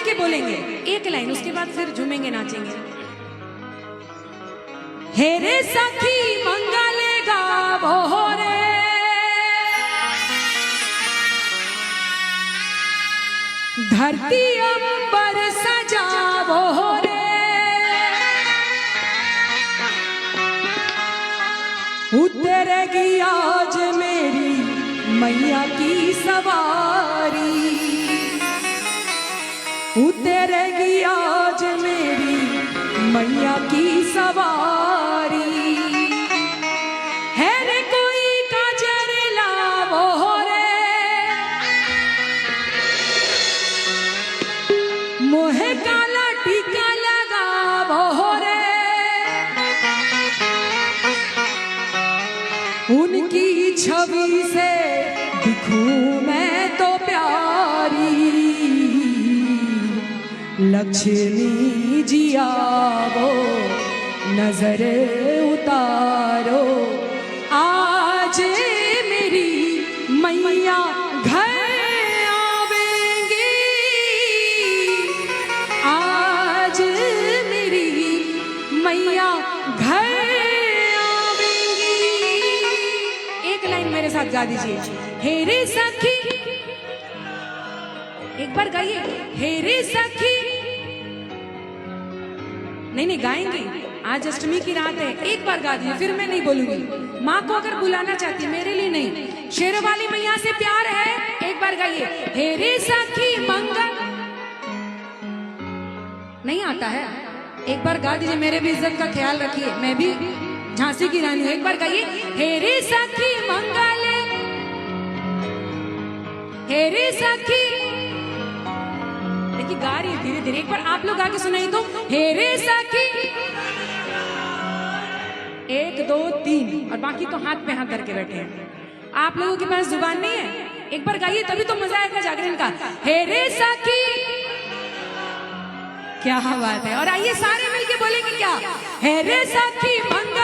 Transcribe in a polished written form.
मिलके बोलेंगे एक लाइन, उसके बाद फिर झूमेंगे नाचेंगे। हे रे सखी मंगल गावो रे, धरती अंबर सजावो रे, उतरेगी आज मेरी मैया की सवारी, उतरेगी आज मेरी मैया की सवारी। है रे कोई काजर लावो रे, मोहे काला टीका लगावो रे, उनकी छवि से दिखूं मैं तो प्यारी, लक्ष्मी जी आवो नजर उतारो, आज मेरी मैया घर आवेंगी, आज मेरी मैया घर आवेंगी। एक लाइन मेरे साथ गा दीजिए। हे रे सखी, एक बार गाइए। हे रे सखी, नहीं गाएंगे, आज अष्टमी की रात है, एक बार गा दीजिए, फिर मैं नहीं बोलूंगी। माँ को अगर बुलाना चाहती है, मेरे लिए नहीं, शेरों वाली मैया से प्यार है, एक बार गाइए। हे रे सखी मंगल, नहीं आता है, एक बार गा दीजिए, मेरे भी इज्जत का ख्याल रखिए, मैं भी झांसी की रानी हूं। एक बार गाइए। हे रे सखी मंगल, हे रे सखी, देखिए गा रही है धीरे धीरे, एक बार आप लोग आके सुनाइए तो। हे रे सखी, 1 2 3, और बाकी तो हाथ पे हाथ धर के बैठे हैं। आप लोगों के पास जुबान नहीं है, एक बार गाइए तभी तो मजा आएगा जागरण का। हे रे सखी, क्या बात है। और आइए सारे मिलके बोलेंगे क्या। हे रे सखी मंगल